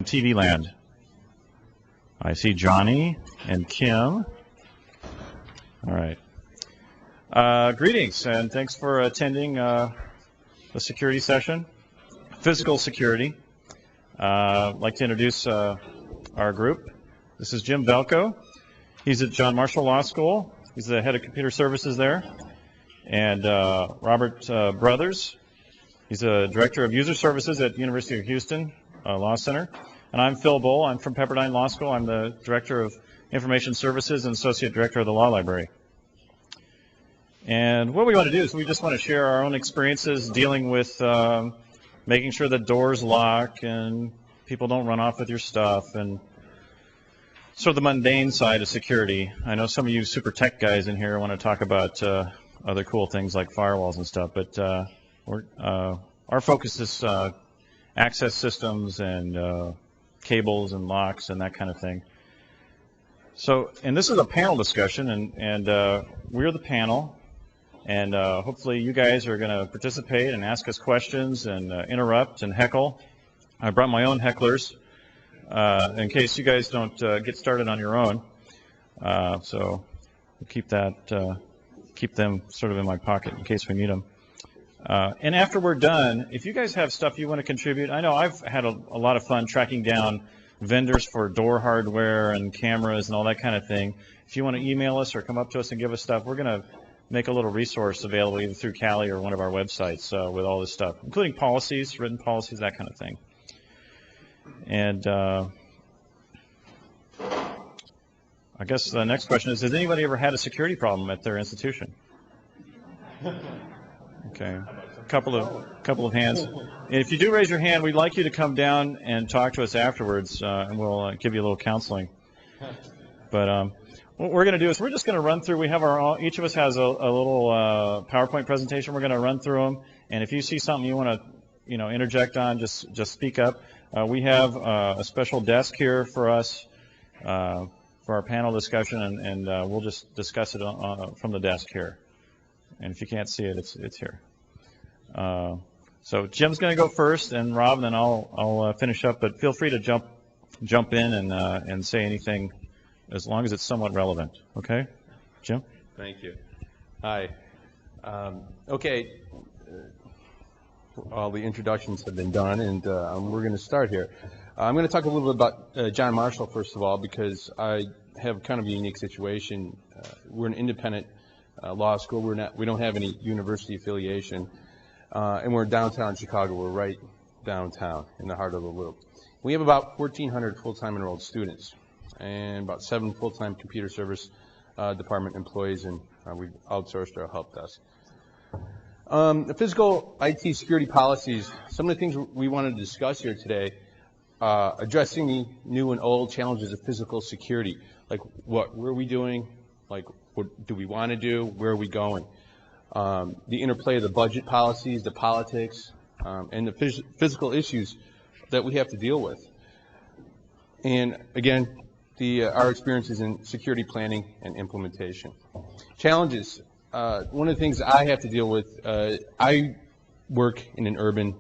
TV land. I see Johnny and Kim. All right. Greetings and thanks for attending the security session. Physical security. I'd like to introduce our group. This is Jim Velco. He's at John Marshall Law School. He's the head of computer services there. And Robert Brothers. He's a director of user services at the University of Houston Law Center. And I'm Phil Bohl. I'm from Pepperdine Law School. I'm the director of information services and associate director of the law library. And what we want to do is we just want to share our own experiences dealing with making sure that doors lock and people don't run off with your stuff and sort of the mundane side of security. I know some of you super tech guys in here want to talk about other cool things like firewalls and stuff, but our focus is access systems and cables and locks and that kind of thing. So, and this is a panel discussion, and we're the panel, and hopefully you guys are going to participate and ask us questions and interrupt and heckle. I brought my own hecklers in case you guys don't get started on your own. So we'll keep them sort of in my pocket in case we need them. And after we're done, if you guys have stuff you want to contribute, I know I've had a lot of fun tracking down vendors for door hardware and cameras and all that kind of thing. If you want to email us or come up to us and give us stuff, we're going to make a little resource available either through CALI or one of our websites with all this stuff, including policies, written policies, that kind of thing. And I guess the next question is, has anybody ever had a security problem at their institution? Okay, a couple of hands. And if you do raise your hand, we'd like you to come down and talk to us afterwards, and we'll give you a little counseling. But what we're going to do is we're just going to run through. We have each of us has a little PowerPoint presentation. We're going to run through them, and if you see something you want to, interject on, just speak up. We have a special desk here for us for our panel discussion, and we'll just discuss it from the desk here. And if you can't see it, it's here. So Jim's going to go first, and Rob, and then I'll finish up. But feel free to jump in and say anything, as long as it's somewhat relevant. Okay, Jim. Thank you. Hi. Okay. All the introductions have been done, and we're going to start here. I'm going to talk a little bit about John Marshall first of all, because I have kind of a unique situation. We're an independent law school. We don't have any university affiliation, and we're in downtown Chicago. We're right downtown in the heart of the loop. We have about 1,400 full-time enrolled students and about 7 full-time computer service department employees, and we've outsourced our help desk. The physical IT security policies, some of the things we wanted to discuss here today, addressing the new and old challenges of physical security, like what are we doing, like what do we want to do, where are we going, the interplay of the budget policies, the politics, and the physical issues that we have to deal with. And again, our experiences in security planning and implementation. Challenges. One of the things I have to deal with, I work in an urban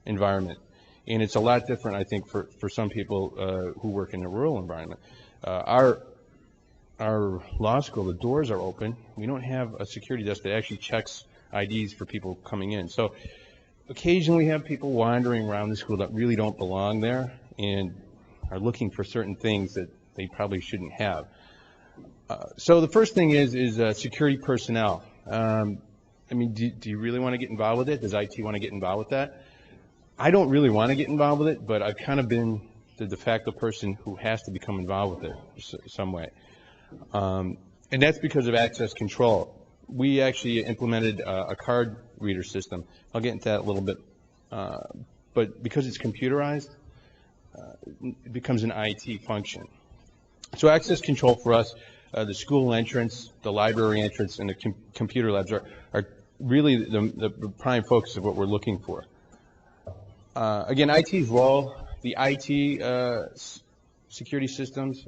environment, and it's a lot different, I think, for some people who work in a rural environment. Our law school, the doors are open. We don't have a security desk that actually checks IDs for people coming in. So occasionally we have people wandering around the school that really don't belong there and are looking for certain things that they probably shouldn't have. So the first thing is security personnel. I mean, do you really want to get involved with it? Does IT want to get involved with that? I don't really want to get involved with it, but I've kind of been the de facto person who has to become involved with it some way. And that's because of access control. We actually implemented a card reader system. I'll get into that a little bit. But because it's computerized, it becomes an IT function. So access control for us, the school entrance, the library entrance, and the computer labs are really the prime focus of what we're looking for. Again, IT's role, the IT security systems,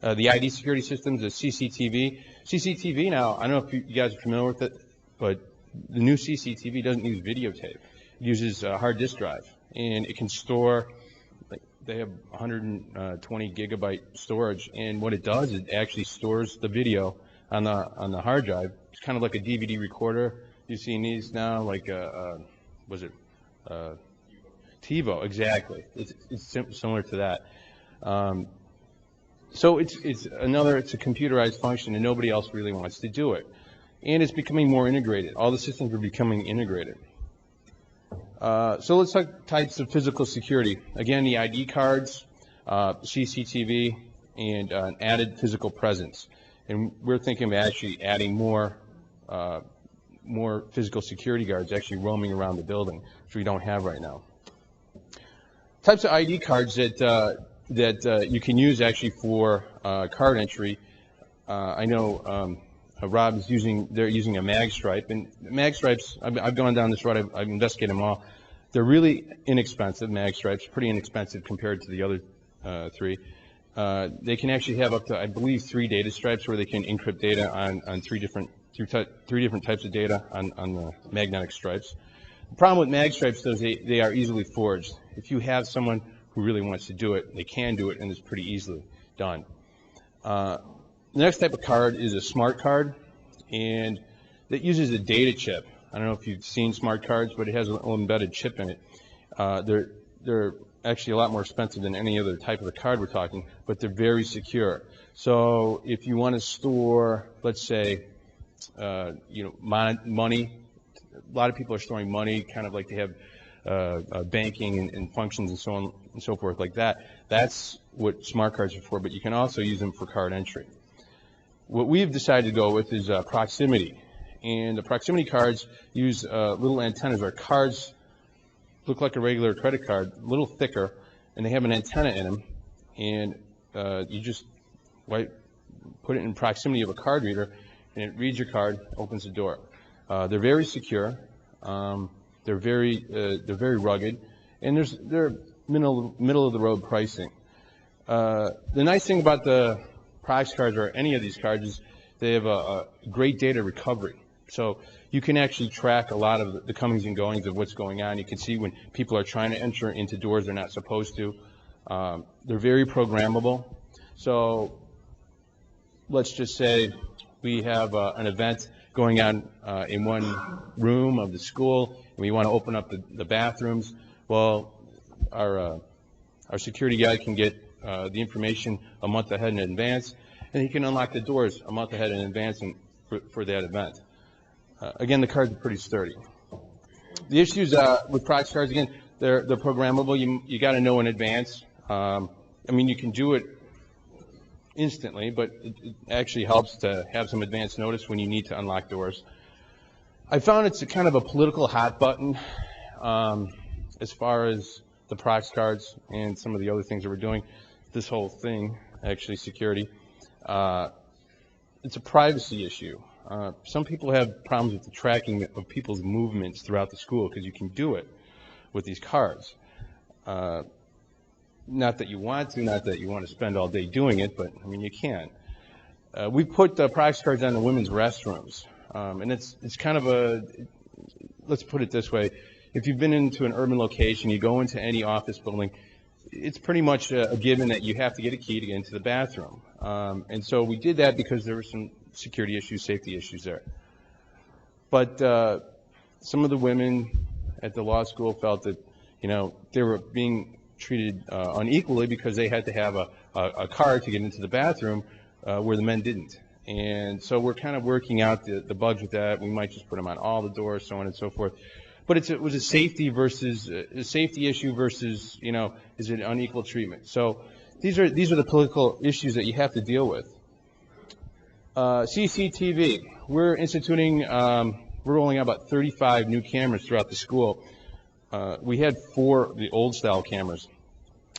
the ID security systems, the CCTV. CCTV now, I don't know if you guys are familiar with it, but the new CCTV doesn't use videotape. It uses a hard disk drive, and it can store like they have 120 gigabyte storage, and what it does is it actually stores the video on the hard drive. It's kind of like a DVD recorder. You've seen these now, like was it TiVo? Exactly. It's similar to that. So it's a computerized function, and nobody else really wants to do it. And it's becoming more integrated. All the systems are becoming integrated. So let's talk types of physical security. Again, the ID cards, CCTV, and an added physical presence. And we're thinking of actually adding more physical security guards actually roaming around the building, which we don't have right now. Types of ID cards that you can use actually for card entry. I know Rob is they're using a mag stripe, and mag stripes, I've gone down this road, I've investigated them all. They're really inexpensive, mag stripes, pretty inexpensive compared to the other three. They can actually have up to, I believe, 3 data stripes where they can encrypt data on three different types of data on the magnetic stripes. The problem with mag stripes is they are easily forged. If you have someone who really wants to do it, they can do it, and it's pretty easily done. The next type of card is a smart card, and that uses a data chip. I don't know if you've seen smart cards, but it has an embedded chip in it. They're actually a lot more expensive than any other type of a card we're talking, but they're very secure. So if you want to store, let's say, money, a lot of people are storing money, kind of like they have banking and functions and so on and so forth like that. That's what smart cards are for, but you can also use them for card entry. What we've decided to go with is proximity. And the proximity cards use little antennas. Our cards look like a regular credit card, a little thicker, and they have an antenna in them. And you just put it in proximity of a card reader, and it reads your card, opens the door. They're very secure. They're very rugged, and they're middle of the road pricing. The nice thing about the Prox cards or any of these cards is they have a great data recovery. So you can actually track a lot of the comings and goings of what's going on. You can see when people are trying to enter into doors they're not supposed to. They're very programmable. So let's just say we have an event going on in one room of the school, and we want to open up the bathrooms. Well, our security guy can get the information a month ahead in advance, and he can unlock the doors a month ahead in advance for that event. Again, the cards are pretty sturdy. The issues with Prox cards, again, they're programmable. You got to know in advance. I mean, you can do it instantly, but it actually helps to have some advance notice when you need to unlock doors. I found it's a kind of a political hot button as far as the Prox cards and some of the other things that we're doing. This whole thing, actually, security. It's a privacy issue. Some people have problems with the tracking of people's movements throughout the school because you can do it with these cards. Not that you want to, not that you want to spend all day doing it, but I mean you can. We put the Prox cards on the women's restrooms, and it's kind of a, let's put it this way, if you've been into an urban location, you go into any office building, it's pretty much a given that you have to get a key to get into the bathroom. And so we did that because there were some security issues, safety issues there. But some of the women at the law school felt that, they were being treated unequally because they had to have a card to get into the bathroom where the men didn't. And so we're kind of working out the bugs with that. We might just put them on all the doors, so on and so forth. But it was a safety issue versus, is it unequal treatment? So these are the political issues that you have to deal with. CCTV. We're instituting, we're rolling out about 35 new cameras throughout the school. We had 4 the old style cameras.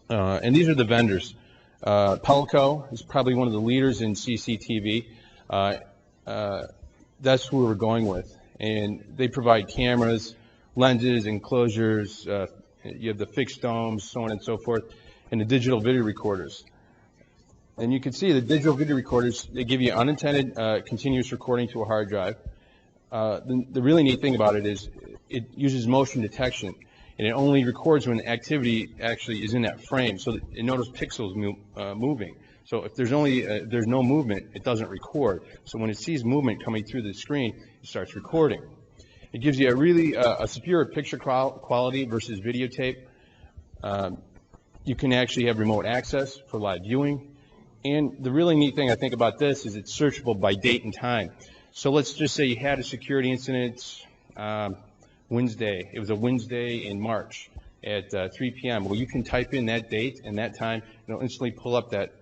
And these are the vendors. Velco is probably one of the leaders in CCTV. That's who we're going with. And they provide cameras, lenses, enclosures, you have the fixed domes, so on and so forth, and the digital video recorders. And you can see the digital video recorders, they give you unintended continuous recording to a hard drive. The really neat thing about it is it uses motion detection. and it only records when the activity actually is in that frame. So that it notices pixels moving. So if there's no movement, it doesn't record. So when it sees movement coming through the screen, it starts recording. It gives you a really a superior picture quality versus videotape. You can actually have remote access for live viewing. And the really neat thing I think about this is it's searchable by date and time. So let's just say you had a security incident Wednesday. It was a Wednesday in March at 3 p.m. Well, you can type in that date and that time, and it'll instantly pull up that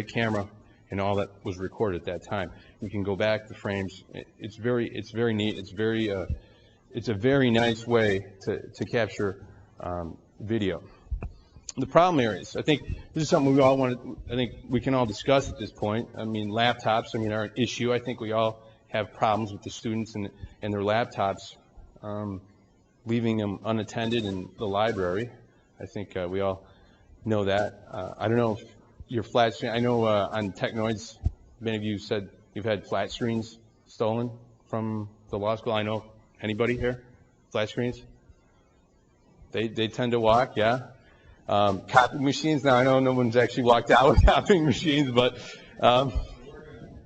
camera and all that was recorded at that time. You can go back the frames. It's very neat. It's a very nice way to capture video. The problem areas, I think this is something I think we can all discuss at this point. I mean, laptops, are an issue. I think we all have problems with the students and their laptops, leaving them unattended in the library. I think we all know that. I don't know if your flat screen, I know on Technoids, many of you said you've had flat screens stolen from the law school. I know anybody here? Flat screens? They tend to walk, yeah. Copying machines, now I know no one's actually walked out with copying machines, but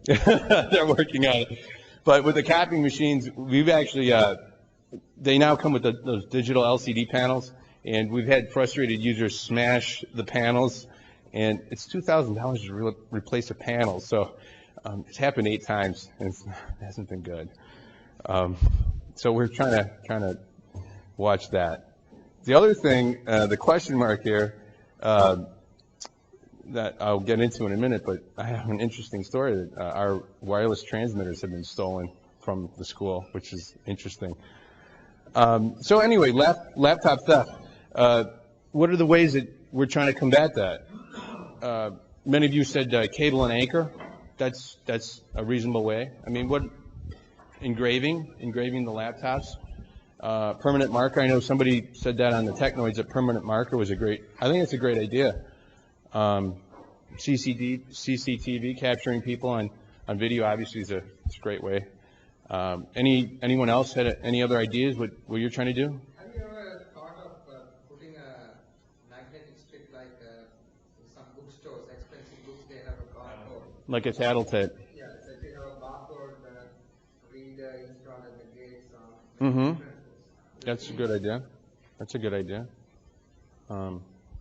they're working on it. But with the copying machines, we've actually, they now come with those digital LCD panels, and we've had frustrated users smash the panels, and it's $2,000 to replace a panel. So it's happened 8 times, and it hasn't been good. So we're trying to watch that. The other thing, the question mark here, that I'll get into in a minute, but I have an interesting story that our wireless transmitters have been stolen from the school, which is interesting. So anyway, laptop theft. What are the ways that we're trying to combat that? Many of you said cable and anchor. That's a reasonable way. I mean, what engraving the laptops. Permanent marker. I know somebody said that on the Technoids that permanent marker was I think it's a great idea. CCTV, capturing people on video, obviously is a great way. Anyone else had any other ideas what you're trying to do? Have you ever thought of putting a magnetic strip like some bookstores, expensive books, they have a barcode? Like a tattletale. Yeah, so they have a barcode reader installed at the gates. Mm-hmm. That's a good idea. That's a good idea. I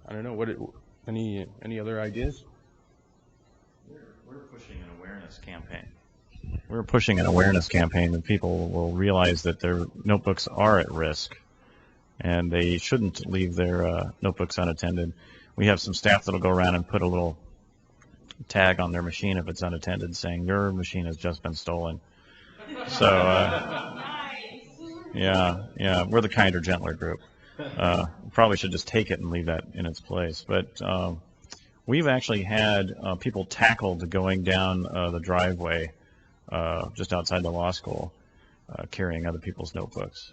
don't know. Any other ideas? We're pushing an awareness campaign. We're pushing an awareness campaign that people will realize that their notebooks are at risk, and they shouldn't leave their notebooks unattended. We have some staff that'll go around and put a little tag on their machine if it's unattended, saying your machine has just been stolen. So. Yeah, we're the kinder, gentler group. Probably should just take it and leave that in its place. But we've actually had people tackled going down the driveway just outside the law school, carrying other people's notebooks.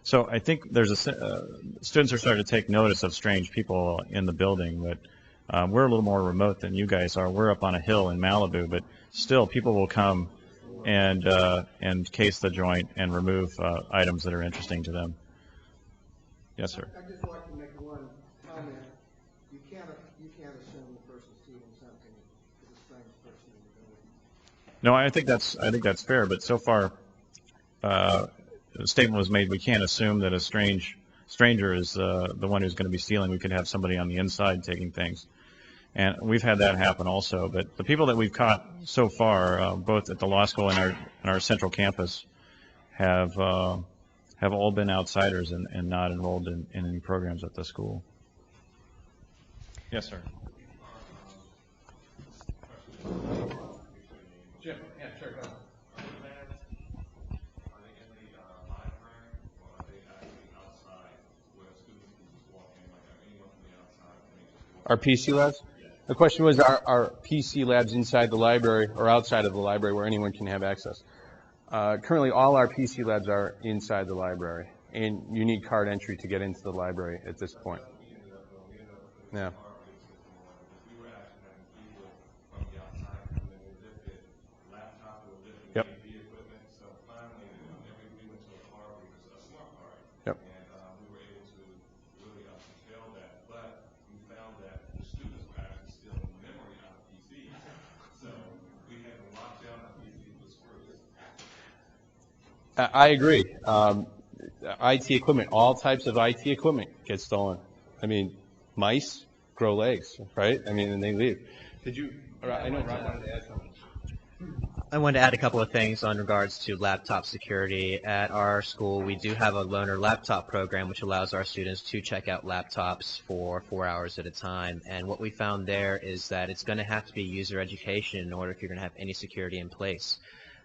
So I think there's students are starting to take notice of strange people in the building, but we're a little more remote than you guys are. We're up on a hill in Malibu, but still people will come and case the joint and remove items that are interesting to them. Yes, sir. I'd just like to make one comment. You can't assume the person stealing something is a strange person in the building. No, I think that's fair. But so far, the statement was made. We can't assume that a stranger is the one who's going to be stealing. We could have somebody on the inside taking things. And we've had that happen also. But the people that we've caught so far, both at the law school and our central campus, have all been outsiders and not enrolled in any programs at the school. Yes, sir. Jim, yeah, sure, go ahead. Our PC labs? The question was, are PC labs inside the library or outside of the library where anyone can have access? Currently, all our PC labs are inside the library, and you need card entry to get into the library at this point. Yeah. Yep. Yep. I agree. IT equipment, all types of IT equipment get stolen. I mean, mice grow legs, right? I mean, and they leave. Did you? I know Rob wanted to add something. I wanted to add a couple of things on regards to laptop security. At our school, we do have a loaner laptop program which allows our students to check out laptops for 4 hours at a time. And what we found there is that it's going to have to be user education in order if you're going to have any security in place.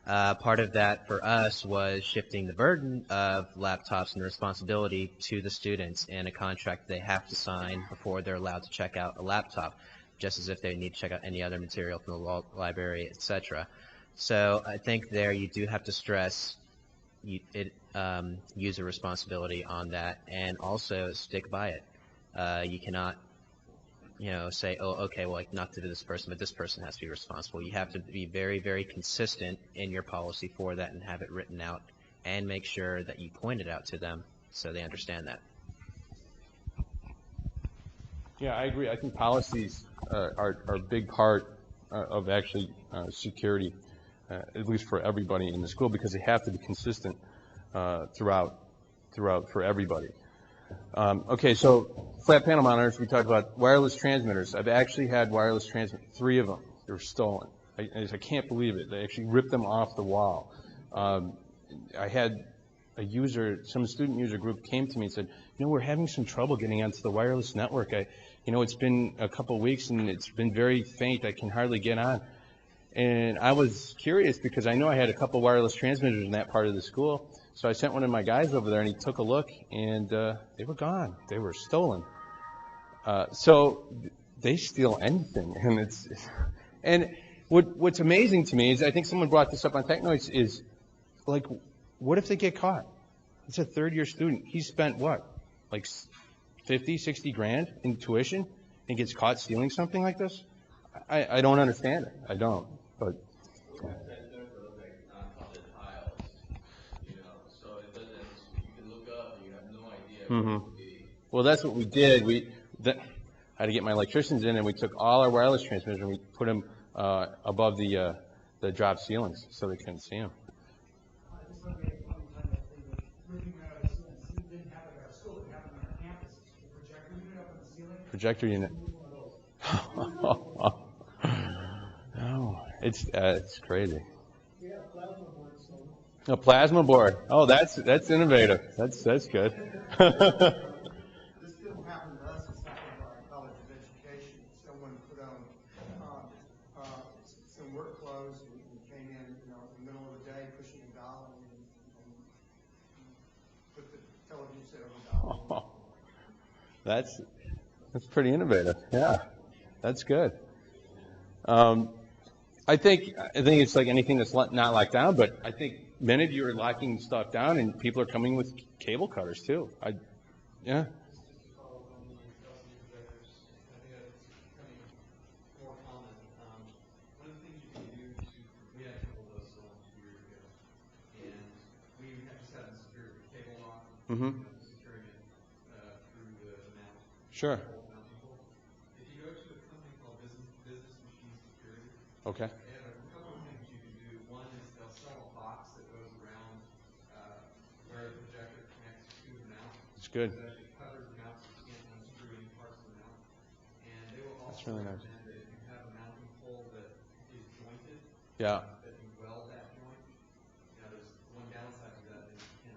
Part of that for us was shifting the burden of laptops and the responsibility to the students in a contract they have to sign before they're allowed to check out a laptop, just as if they need to check out any other material from the library, etc. So I think there you do have to stress user responsibility on that, and also stick by it. You cannot, say, oh, okay, well, like not to this person, but this person has to be responsible. You have to be very, very consistent in your policy for that and have it written out, and make sure that you point it out to them so they understand that. Yeah, I agree. I think policies are a big part of actually security, at least for everybody in the school, because they have to be consistent throughout for everybody. Okay, so flat panel monitors, we talked about wireless transmitters. I've actually had wireless transmitters, 3 of them. They were stolen. I can't believe it. They actually ripped them off the wall. I had some student user group came to me and said, we're having some trouble getting onto the wireless network. It's been a couple of weeks and it's been very faint. I can hardly get on. And I was curious because I know I had a couple wireless transmitters in that part of the school. So I sent one of my guys over there and he took a look and they were gone. They were stolen. So they steal anything. And what's amazing to me is I think someone brought this up on Tech Noise is like, what if they get caught? It's a third-year student. He spent what, like 50, 60 grand in tuition and gets caught stealing something like this? I don't understand it. I don't. But well, that's what we did. I had to get my electricians in, and we took all our wireless transmitters and we put them above the drop ceilings so they couldn't see them. Projector unit. Oh, it's crazy. A plasma board. Oh, that's innovative. That's good. This didn't happen to us. It's happened to our College of Education. Someone put on some work clothes and came in, in the middle of the day, pushing a dollar and put the television set on the dollar. That's pretty innovative. Yeah, that's good. I think it's like anything that's not locked down, but I think many of you are locking stuff down, and people are coming with cable cutters too. Yeah. Mm-hmm. Sure. If you go to a company called Business Machine Security, okay. They have a couple of things you can do. One is they'll sell a box that goes around where the projector connects to the mount. It's good. So that it covers the mount so you can't unscrew any parts of the mount. And they will also really nice. recommend that if you have a mounting pole that is jointed, Yeah. that you weld that joint. There's one downside to that is you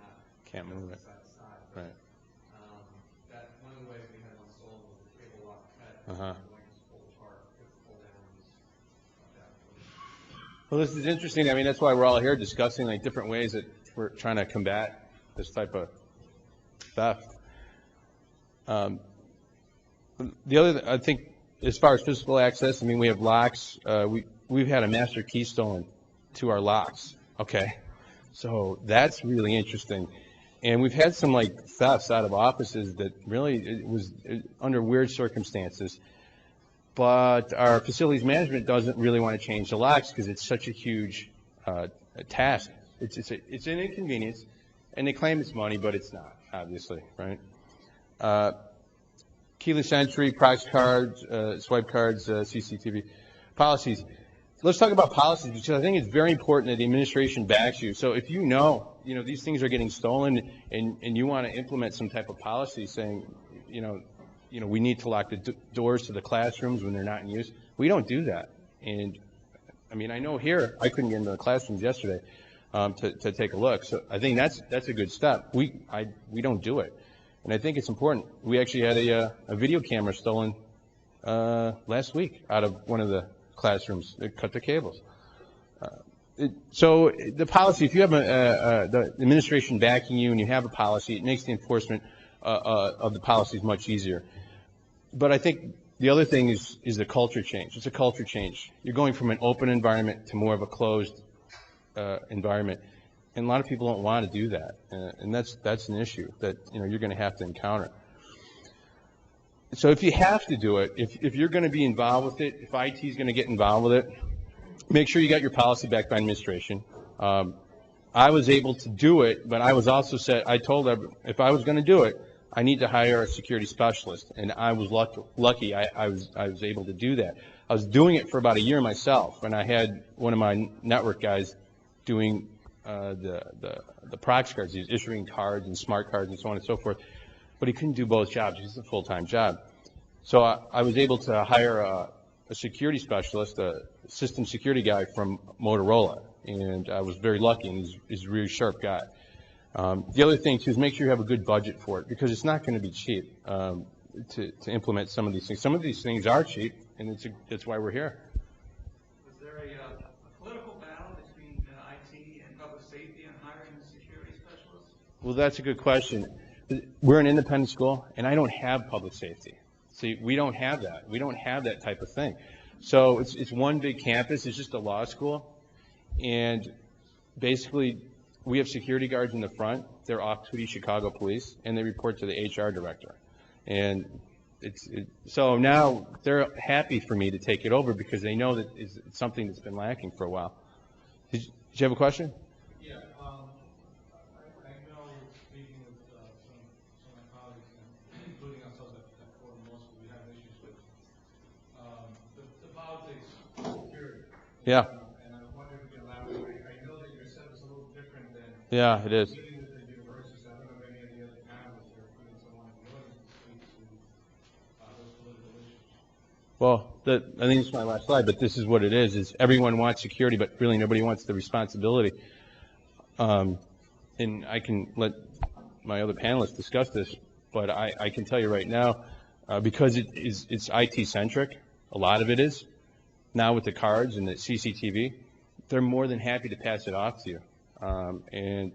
Can't move it. side to side. Right. That one of the ways we had one sold was a cable lock cut. Uh-huh. Pull apart, pull down, like that. Well, this is interesting. I mean, that's why we're all here discussing like different ways that we're trying to combat this type of theft. The other, I think, as far as physical access, I mean, we have locks. We've had a master key stolen to our locks. Okay, so that's really interesting. And we've had some like thefts out of offices that really it was under weird circumstances. But our facilities management doesn't really want to change the locks because it's such a huge task. It's an inconvenience, and they claim it's money, but it's not, obviously, right? Keyless entry, prox cards, swipe cards, CCTV policies. let's talk about policies, because I think it's very important that the administration backs you. So if you know these things are getting stolen, and you want to implement some type of policy saying, we need to lock the doors to the classrooms when they're not in use, we don't do that. And I mean, I know here I couldn't get into the classrooms yesterday to take a look. So I think that's a good step. We don't do it, and I think it's important. We actually had a video camera stolen last week out of one of the classrooms. They cut the cables. So the policy, if you have the administration backing you and you have a policy, it makes the enforcement of the policies much easier. But I think the other thing is the culture change. It's a culture change. You're going from an open environment to more of a closed environment, and a lot of people don't want to do that, and that's an issue that you're going to have to encounter. So if you have to do it, if you're going to be involved with it, if IT is going to get involved with it, make sure you got your policy back by administration. I was able to do it, but I was also I told them if I was going to do it, I need to hire a security specialist, and I was lucky. I was able to do that. I was doing it for about a year myself, and I had one of my network guys doing the prox cards. He was issuing cards and smart cards and so on and so forth, but he couldn't do both jobs. It's a full-time job. So I was able to hire a security specialist, a system security guy from Motorola, and I was very lucky, and he's a really sharp guy. The other thing, too, is make sure you have a good budget for it, because it's not going to be cheap to implement some of these things. Some of these things are cheap, and that's why we're here. Was there a political battle between IT and public safety on hiring a security specialist? Well, that's a good question. We're an independent school, and I don't have public safety. See, we don't have that. We don't have that type of thing. So it's one big campus. It's just a law school, and basically we have security guards in the front. They're off-duty Chicago police, and they report to the HR director. And so now they're happy for me to take it over because they know that it's something that's been lacking for a while. Did you have a question? Yeah, I know speaking with some of my colleagues, including ourselves at Fort Most, we have issues with the politics of security. Yeah. And I wonder if you can elaborate. I know that your setup is a little different than Yeah, it is. dealing with the universities. I don't know if any of the other panelists are putting someone in the audience to speak to those political issues. Well, I think it's my last slide, but this is what it is everyone wants security, but really nobody wants the responsibility. And I can let my other panelists discuss this, but I can tell you right now, because it's IT-centric, a lot of it is, now with the cards and the CCTV, they're more than happy to pass it off to you. And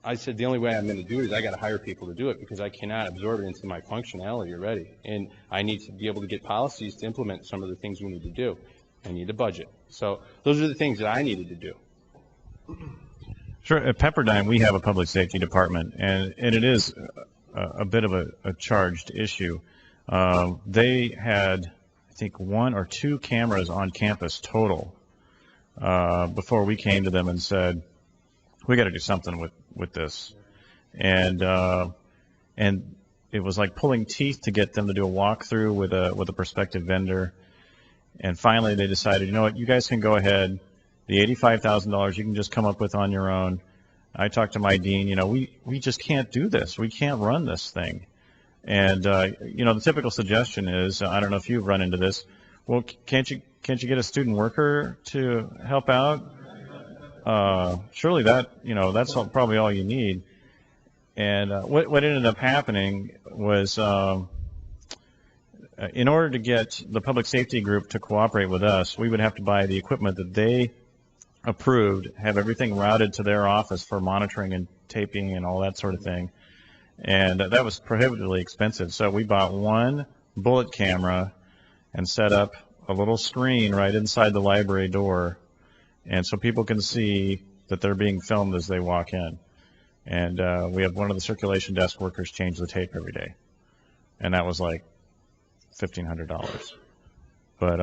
I said the only way I'm going to do it is I got to hire people to do it because I cannot absorb it into my functionality already. And I need to be able to get policies to implement some of the things we need to do. I need a budget. So those are the things that I needed to do. Sure. At Pepperdine, we have a public safety department, and it is a bit of a charged issue. They had, I think, 1 or 2 cameras on campus total before we came to them and said, we got to do something with this. And it was like pulling teeth to get them to do a walkthrough with a prospective vendor. And finally, they decided, you know what, you guys can go ahead. The $85,000 you can just come up with on your own. I talked to my dean. We just can't do this. We can't run this thing. And the typical suggestion is, I don't know if you've run into this. Well, can't you get a student worker to help out? Surely that's probably all you need. And what ended up happening was, in order to get the public safety group to cooperate with us, we would have to buy the equipment that they approved, have everything routed to their office for monitoring and taping and all that sort of thing. And that was prohibitively expensive. So we bought 1 bullet camera and set up a little screen right inside the library door, and so people can see that they're being filmed as they walk in. And we have one of the circulation desk workers change the tape every day, and that was like $1,500. But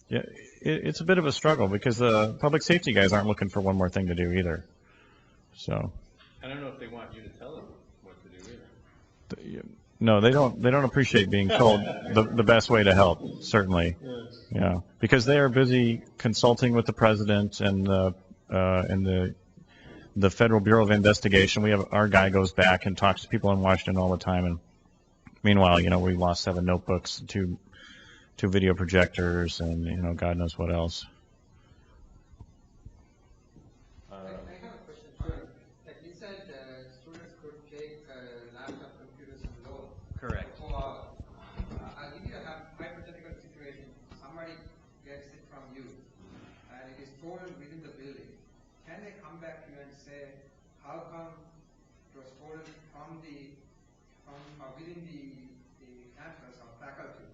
yeah, it's a bit of a struggle because the public safety guys aren't looking for one more thing to do either. So I don't know if they want you to tell them what to do either. No, they don't appreciate being told the best way to help, certainly. Yeah, because they are busy consulting with the president and the Federal Bureau of Investigation. We have our guy goes back and talks to people in Washington all the time, and meanwhile, we lost 7 notebooks, two video projectors, and God knows what else. I have a question, sir. Like you said, students could take laptop computers and loan. Correct. So, I'll give you a hypothetical situation. Somebody gets it from you, and it is stolen within the building. Can they come back to you and say, how come it was stolen from within the campus or faculty,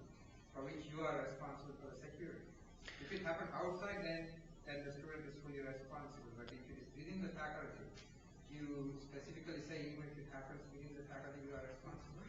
for which you are responsible for the security? If it happened outside, then the student is fully responsible. But if it is within the faculty, you specifically say even if it happens within the faculty, you are responsible?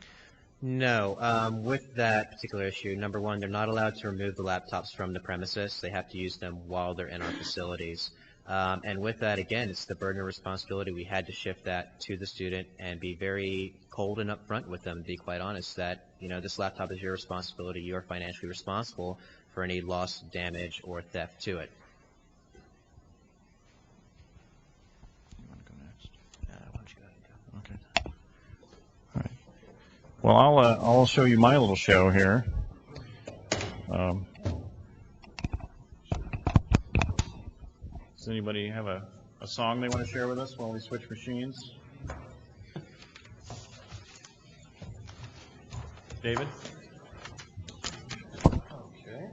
No, with that particular issue, number one, they're not allowed to remove the laptops from the premises. They have to use them while they're in our facilities. And with that, again, it's the burden of responsibility. We had to shift that to the student and be very cold and upfront with them, to be quite honest, that, this laptop is your responsibility. You're financially responsible for any loss, damage, or theft to it. You want to go next? Why don't you go ahead and go? Okay. All right. Well, I'll show you my little show here. Does anybody have a song they want to share with us while we switch machines? David? Okay.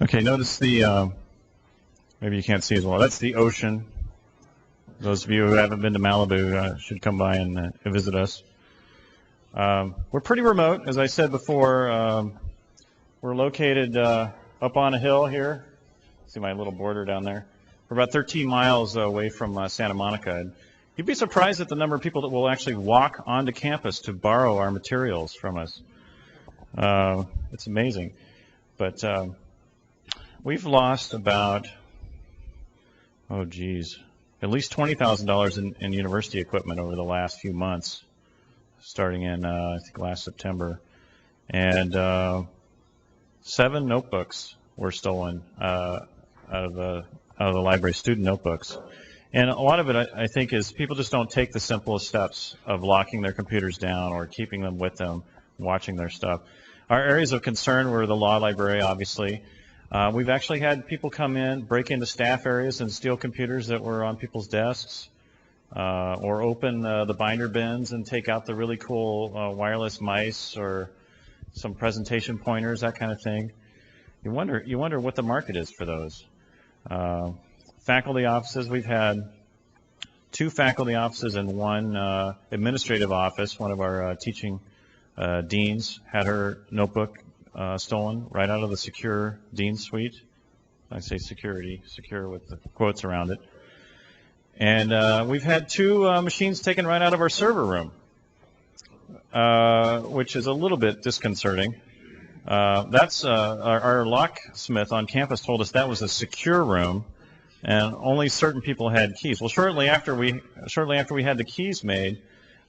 Okay, notice the, maybe you can't see as well, that's the ocean. Those of you who haven't been to Malibu should come by and visit us. We're pretty remote, as I said before. We're located up on a hill here. See my little border down there? We're about 13 miles away from Santa Monica. And you'd be surprised at the number of people that will actually walk onto campus to borrow our materials from us. It's amazing. But we've lost about, at least $20,000 in university equipment over the last few months, starting in, I think, last September. And 7 notebooks were stolen out of the library, student notebooks. And a lot of it, I think, is people just don't take the simplest steps of locking their computers down or keeping them with them, watching their stuff. Our areas of concern were the law library, obviously. We've actually had people come in, break into staff areas and steal computers that were on people's desks, or open the binder bins and take out the really cool wireless mice or some presentation pointers, that kind of thing. You wonder what the market is for those. Faculty offices, we've had 2 faculty offices and 1 administrative office. One of our teaching deans had her notebook stolen right out of the secure dean suite. I say security, secure with the quotes around it. And we've had 2 machines taken right out of our server room, which is a little bit disconcerting. That's our locksmith on campus told us that was a secure room, and only certain people had keys. Well, shortly after we had the keys made,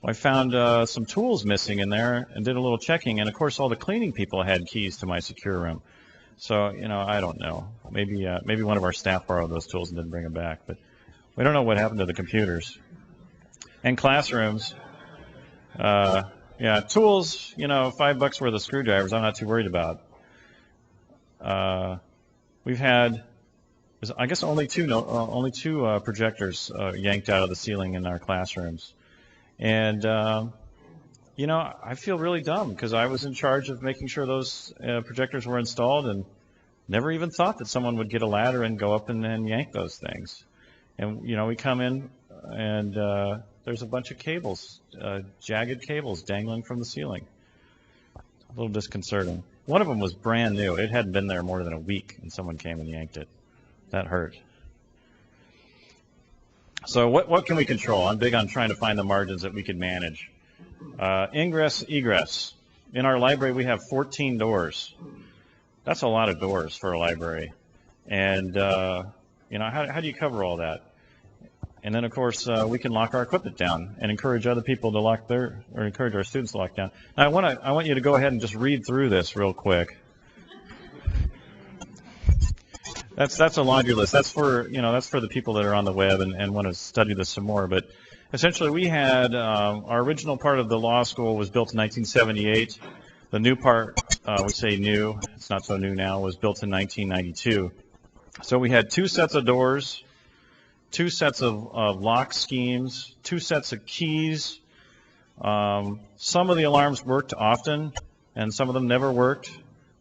I found some tools missing in there and did a little checking, and of course all the cleaning people had keys to my secure room. So, I don't know. Maybe one of our staff borrowed those tools and didn't bring them back, but we don't know what happened to the computers. And classrooms, yeah, tools, $5 worth of screwdrivers I'm not too worried about. We've had, I guess, only two projectors yanked out of the ceiling in our classrooms. And, I feel really dumb because I was in charge of making sure those projectors were installed and never even thought that someone would get a ladder and go up and yank those things. And, we come in and there's a bunch of cables, jagged cables dangling from the ceiling. A little disconcerting. One of them was brand new. It hadn't been there more than a week and someone came and yanked it. That hurt. So what can we control? I'm big on trying to find the margins that we can manage. Ingress, egress. In our library, we have 14 doors. That's a lot of doors for a library. And, you know, how do you cover all that? And then, of course, we can lock our equipment down and encourage other people to lock their, or encourage our students to lock down. Now, I want you to go ahead and just read through this real quick. That's a laundry list. That's for, you know, that's for the people that are on the web and want to study this some more. But essentially, we had our original part of the law school was built in 1978. The new part, we say new, it's not so new now, was built in 1992. So we had 2 sets of doors, 2 sets of lock schemes, 2 sets of keys. Some of the alarms worked often, and some of them never worked,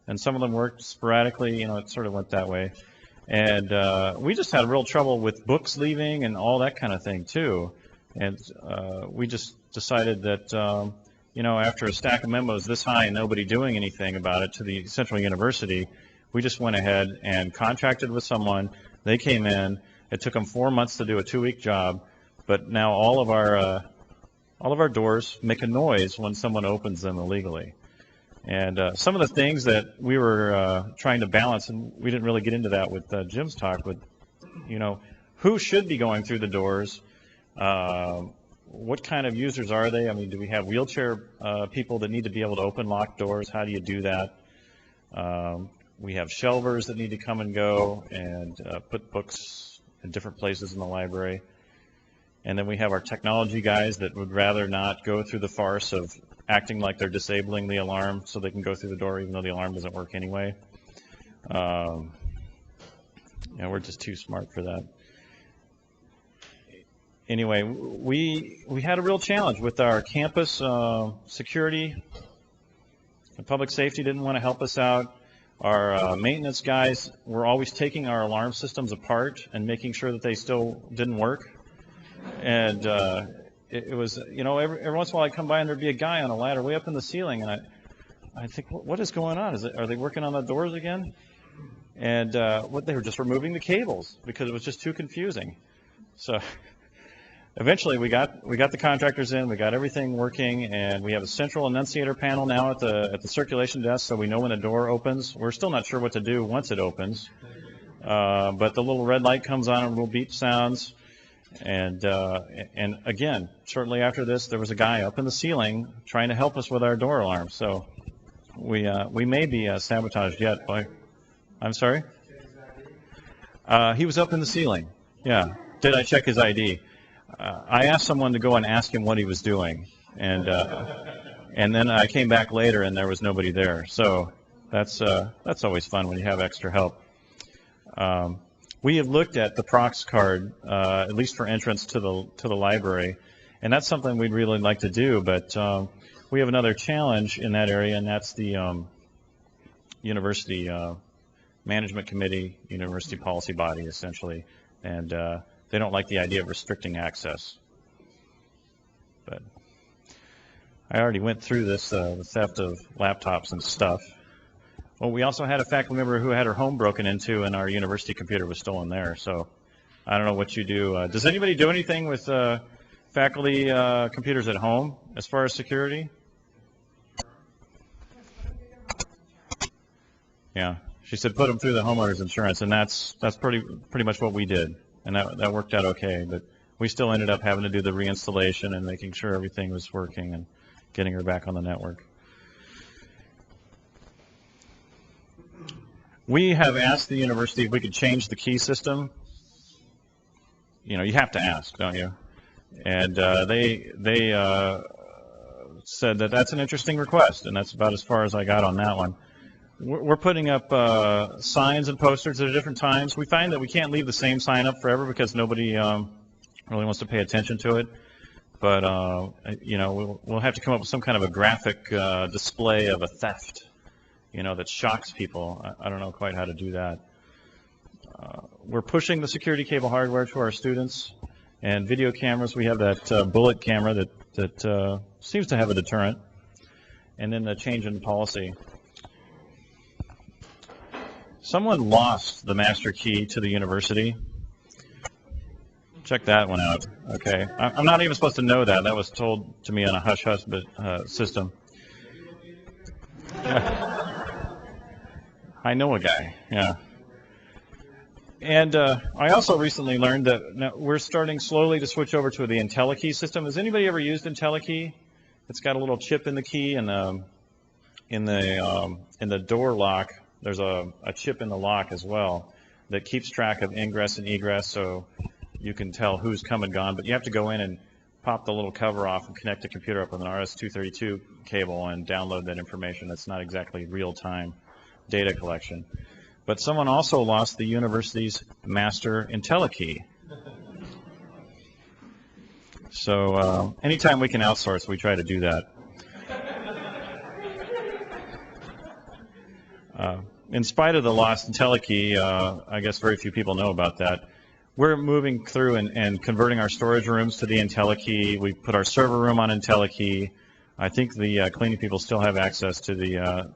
and some of them worked sporadically. You know, it sort of went that way. And we just had real trouble with books leaving and all that kind of thing too. And we just decided that, you know, after a stack of memos this high and nobody doing anything about it to the Central University, we just went ahead and contracted with someone. They came in. It took them 4 months to do a 2-week job, but now all of our doors make a noise when someone opens them illegally. And some of the things that we were trying to balance, and we didn't really get into that with Jim's talk, but, you know, who should be going through the doors? What kind of users are they? I mean, do we have wheelchair people that need to be able to open locked doors? How do you do that? We have shelvers that need to come and go and put books in different places in the library. And then we have our technology guys that would rather not go through the farce of acting like they're disabling the alarm so they can go through the door even though the alarm doesn't work anyway. Yeah, we're just too smart for that. Anyway, we had a real challenge with our campus security. The public safety didn't want to help us out. Our maintenance guys were always taking our alarm systems apart and making sure that they still didn't work. And it was, you know, every once in a while I'd come by and there'd be a guy on a ladder way up in the ceiling, and I'd think, what is going on? Are they working on the doors again? And they were just removing the cables because it was just too confusing. So eventually we got the contractors in, we got everything working, and we have a central annunciator panel now at the circulation desk, so we know when a door opens. We're still not sure what to do once it opens, but the little red light comes on and little beep sounds. And again, shortly after this, there was a guy up in the ceiling trying to help us with our door alarm. So we may be sabotaged yet by. I'm sorry. He was up in the ceiling. Yeah. Did I check his ID? I asked someone to go and ask him what he was doing, and then I came back later and there was nobody there. So that's always fun when you have extra help. We have looked at the prox card, at least for entrance to the library, and that's something we'd really like to do. But we have another challenge in that area, and that's the university management committee, university policy body, essentially, and they don't like the idea of restricting access. But I already went through this, the theft of laptops and stuff. Well, we also had a faculty member who had her home broken into, and our university computer was stolen there. So I don't know what you do. Does anybody do anything with faculty computers at home as far as security? Yeah, she said put them through the homeowner's insurance, and that's pretty much what we did, and that worked out okay. But we still ended up having to do the reinstallation and making sure everything was working and getting her back on the network. We have asked the university if we could change the key system. You know, you have to ask, don't you? And they said that that's an interesting request, and that's about as far as I got on that one. We're putting up signs and posters at different times. We find that we can't leave the same sign up forever because nobody really wants to pay attention to it. But you know, we'll have to come up with some kind of a graphic display of a theft, you know, that shocks people. I don't know quite how to do that. We're pushing the security cable hardware to our students, and video cameras. We have that bullet camera that seems to have a deterrent, and then the change in policy. Someone lost the master key to the university. Check that one out. Okay. I'm not even supposed to know that. That was told to me on a hush-hush system. I know a guy, yeah. And I also recently learned that we're starting slowly to switch over to the IntelliKey system. Has anybody ever used IntelliKey? It's got a little chip in the key, and in the door lock, there's a chip in the lock as well that keeps track of ingress and egress, so you can tell who's come and gone. But you have to go in and pop the little cover off and connect the computer up with an RS-232 cable and download that information. That's not exactly real-time data collection. But someone also lost the university's master IntelliKey. So anytime we can outsource, we try to do that. In spite of the lost IntelliKey, I guess very few people know about that. We're moving through and converting our storage rooms to the IntelliKey. We put our server room on IntelliKey. I think the cleaning people still have access to the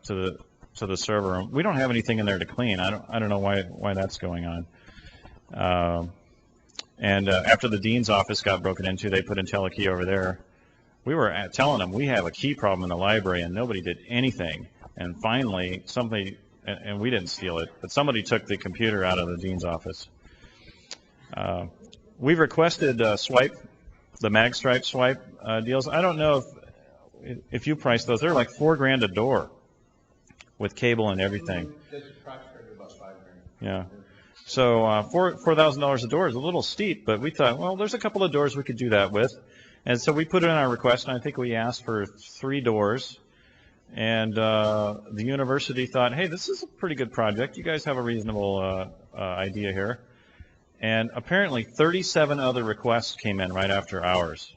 server room. We don't have anything in there to clean. I don't know why that's going on. And after the dean's office got broken into, they put IntelliKey over there. We were telling them we have a key problem in the library, and nobody did anything. And finally, somebody, and we didn't steal it, but somebody took the computer out of the dean's office. We've requested swipe, the MagStripe swipe deals. I don't know if you price those. They're like $4,000 a door with cable and everything. That's approximately about $5,000. Yeah. So $4,000 a door is a little steep, but we thought, well, there's a couple of doors we could do that with. And so we put it in our request, and I think we asked for 3 doors. And the university thought, hey, this is a pretty good project. You guys have a reasonable idea here. And apparently 37 other requests came in right after ours.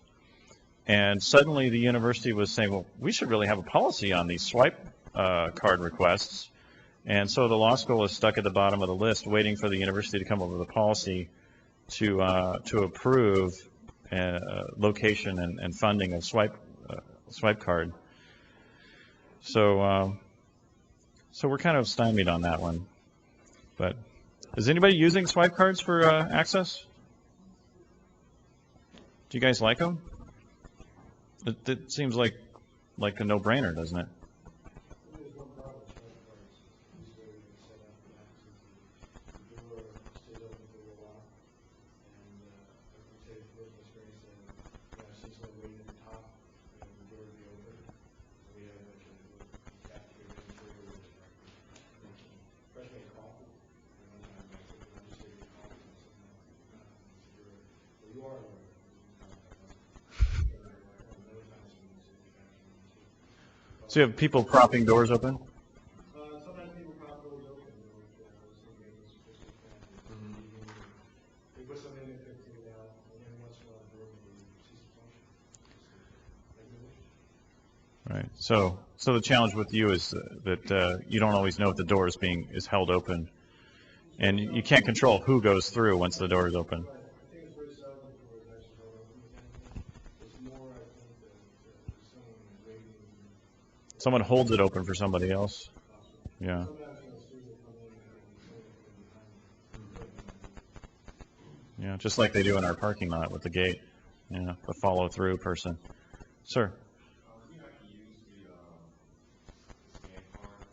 And suddenly the university was saying, well, we should really have a policy on these swipe card requests. And so the law school is stuck at the bottom of the list waiting for the university to come up with a policy to approve location and funding of swipe card. So we're kind of stymied on that one. But is anybody using swipe cards for access? Do you guys like them? It seems like a no-brainer, doesn't it? So you have people propping doors open? Sometimes people prop doors open. They put something in 15 out, and then once in a while, the door will cease to function. Right. So the challenge with you is that you don't always know if the door is held open, and you can't control who goes through once the door is open. I think it's very seldom the door is actually held open. It's more, I think, that someone is waiting. Someone holds it open for somebody else. Yeah. Yeah, just like they do in our parking lot with the gate. Yeah, the follow-through person. Sir. We actually use the scan card.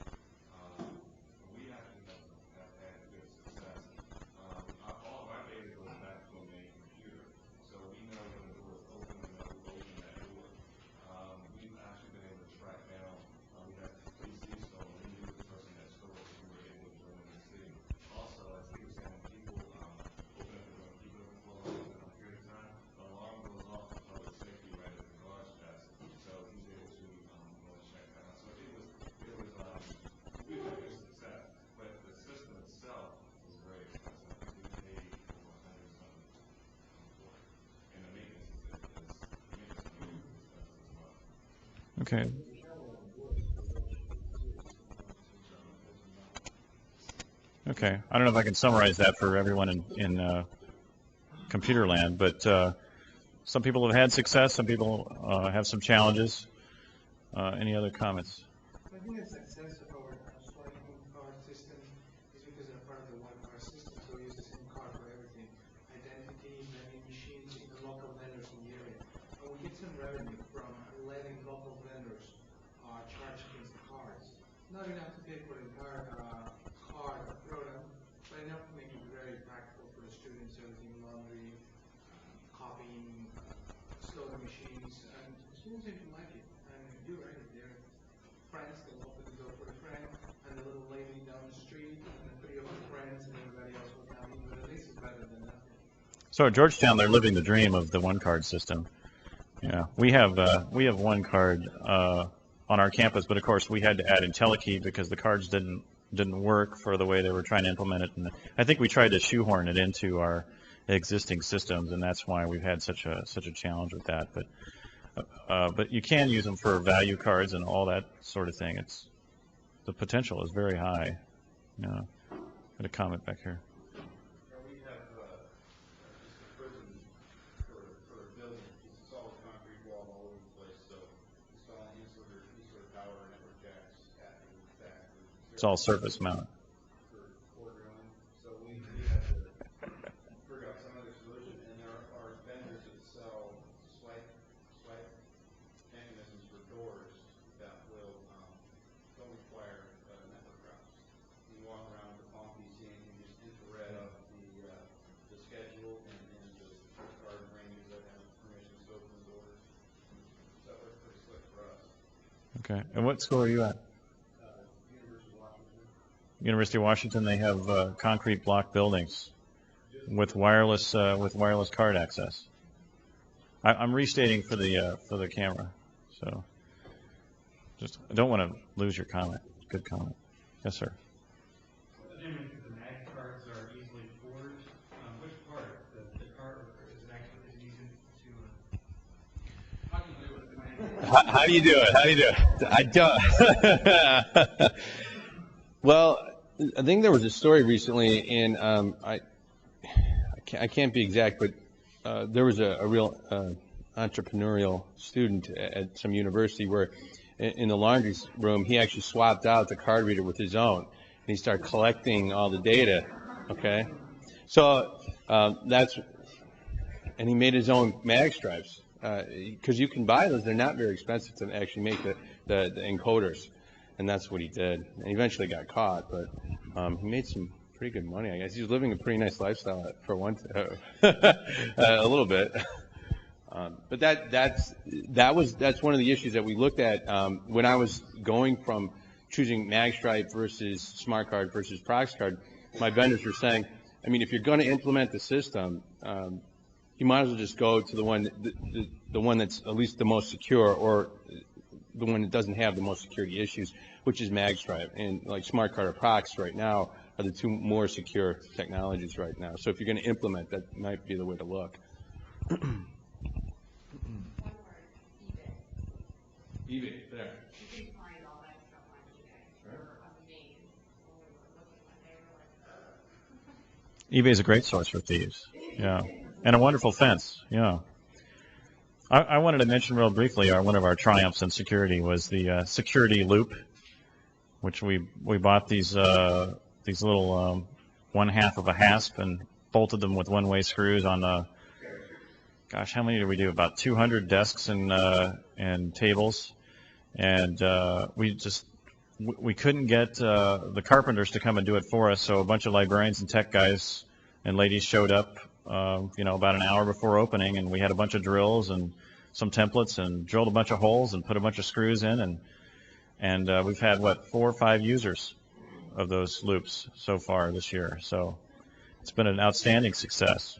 We actually have had good success. All of our data goes back to a main computer, so we know when the door is open, we know who opened that door. We've actually been able to track down. We got Phillip C, so we knew the person that stole it, we were able to join in the city. Also, as he was saying, when people open up the door and keep it open for a long period of time, the alarm goes off for public safety right as the guards pass it. So he's able to go and check that out. So it was we had good success, but the system itself is very expensive. I think we paid over $100 for it, and the maintenance is expensive as well. Okay. Okay. I don't know if I can summarize that for everyone in computer land, but some people have had success, some people have some challenges. Any other comments? I think the success of our swiping card system is because they're part of the one card system, so we use the same card for everything. Identity, vending not enough to pay for the entire card program, but enough to make it very practical for the students, everything, laundry, copying, slot machines, and students seem to like it. And you're right, their friends, they'll open the door for a friend, and the little lady down the street, and the three of her friends, and everybody else will come in, but at least it's better than nothing. So at Georgetown, they're living the dream of the one card system. Yeah, we have one card on our campus, but of course we had to add IntelliKey because the cards didn't work for the way they were trying to implement it. And I think we tried to shoehorn it into our existing systems, and that's why we've had such a challenge with that. But you can use them for value cards and all that sort of thing. The potential is very high. Yeah. Got a comment back here. We have just a prison for a building. It's all concrete wall all over the place, so installing insular power network jacks at the back. It's all surface mount. For core drilling. So we had to figure out some other solution, and there are vendors that sell swipe mechanisms for doors that will don't require network routes. You walk around with the palm PC and you just infrared up the schedule and the card ranges that have permissions to open the doors. So that works pretty slick for us. Okay. And what school are you at? University of Washington. University of Washington. They have concrete block buildings with wireless card access. I'm restating for the camera, so I don't want to lose your comment. Good comment. Yes, sir. Assuming that the mag cards are easily forged, which part, the card, is it actually easy to? How do you do it? How do you do it? How do you do it? I don't. Well, I think there was a story recently, and I can't be exact, but there was a real entrepreneurial student at some university where in the laundry room he actually swapped out the card reader with his own, and he started collecting all the data. Okay, so and he made his own mag stripes because you can buy those. They're not very expensive to actually make the encoders, and that's what he did. And he eventually got caught, but he made some pretty good money, I guess. He was living a pretty nice lifestyle for one, a little bit. But that's one of the issues that we looked at when I was going from choosing MagStripe versus Smart Card versus Prox Card. My vendors were saying, I mean, if you're going to implement the system, you might as well just go to the one that's at least the most secure, or the one that doesn't have the most security issues, which is MagStripe. And like Smart Card or Prox right now are the two more secure technologies right now. So if you're going to implement, that might be the way to look. eBay, there. You can find all that stuff on eBay. Sure. Amazed when we were looking one day. We're like, eBay is a great source for thieves. Yeah, and a wonderful fence. Yeah. I wanted to mention real briefly one of our triumphs in security was the security loop, which we bought these little 1/2 of a hasp and bolted them with one-way screws on gosh, how many did we do? About 200 desks and tables. And we couldn't get the carpenters to come and do it for us, so a bunch of librarians and tech guys and ladies showed up, about an hour before opening, and we had a bunch of drills and some templates and drilled a bunch of holes and put a bunch of screws in, and we've had 4 or 5 users of those loops so far this year. So it's been an outstanding success.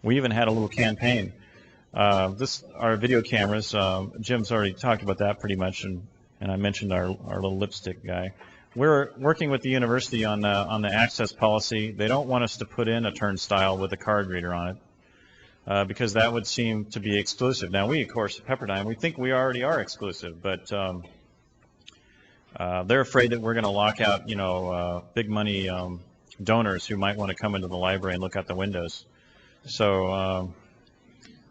We even had a little campaign. Our video cameras, Jim's already talked about that pretty much, and I mentioned our little lipstick guy. We're working with the university on the access policy. They don't want us to put in a turnstile with a card reader on it because that would seem to be exclusive. Now we, of course, at Pepperdine, we think we already are exclusive, but they're afraid that we're going to lock out, big money donors who might want to come into the library and look out the windows. So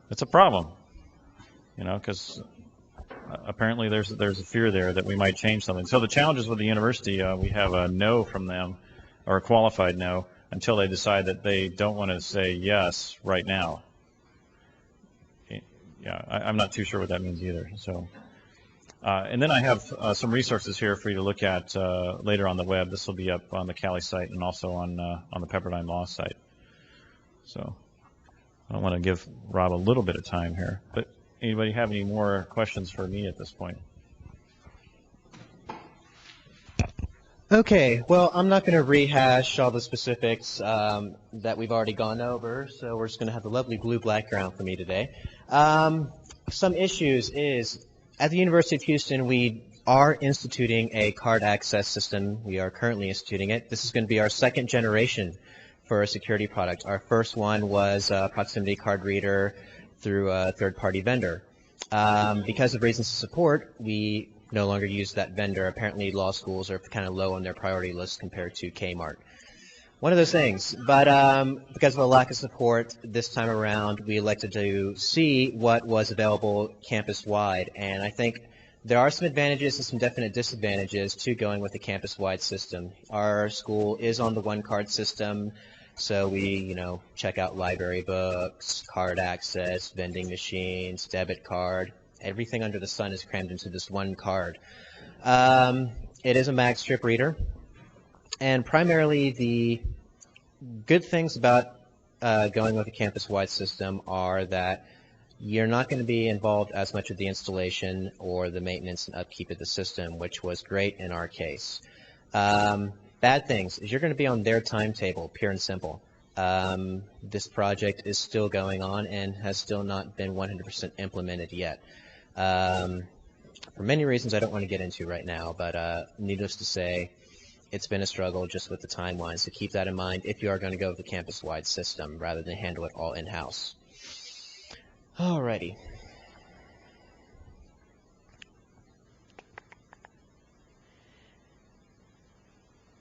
it's a problem, because apparently there's a fear there that we might change something. So the challenges with the university, we have a no from them, or a qualified no, until they decide that they don't want to say yes right now. Yeah, I'm not too sure what that means either. So And then I have some resources here for you to look at later on the web. This will be up on the CALI site and also on the Pepperdine Law site. So I want to give Rob a little bit of time here. But anybody have any more questions for me at this point? Okay, well, I'm not going to rehash all the specifics that we've already gone over, so we're just going to have a lovely blue background for me today. Some issues is, at the University of Houston, we are instituting a card access system. We are currently instituting it. This is going to be our second generation for a security product. Our first one was a proximity card reader through a third-party vendor. Because of reasons of support, we no longer use that vendor. Apparently, law schools are kind of low on their priority list compared to Kmart. One of those things. But because of a lack of support this time around, we elected to see what was available campus-wide. And I think there are some advantages and some definite disadvantages to going with a campus-wide system. Our school is on the one-card system, so we, check out library books, card access, vending machines, debit card. Everything under the sun is crammed into this one card. It is a mag strip reader, and primarily the good things about going with a campus-wide system are that you're not going to be involved as much with the installation or the maintenance and upkeep of the system, which was great in our case. Bad things is you're going to be on their timetable, pure and simple. This project is still going on and has still not been 100% implemented yet. For many reasons I don't want to get into right now, but needless to say, it's been a struggle just with the timeline, so keep that in mind if you are going to go with the campus-wide system rather than handle it all in-house. Alrighty.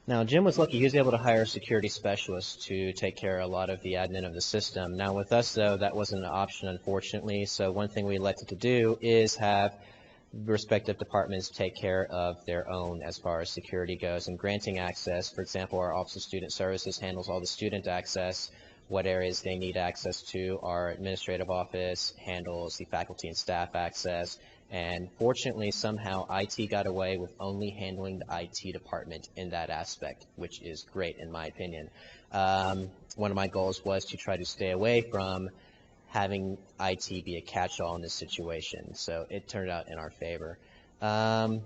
Now, Jim was lucky. He was able to hire a security specialist to take care of a lot of the admin of the system. Now, with us, though, that wasn't an option, unfortunately. So one thing we elected to do is have respective departments take care of their own as far as security goes and granting access. For example, our Office of Student Services handles all the student access, what areas they need access to. Our administrative office handles the faculty and staff access. And fortunately, somehow, IT got away with only handling the IT department in that aspect, which is great in my opinion. One of my goals was to try to stay away from having IT be a catch-all in this situation, so it turned out in our favor. The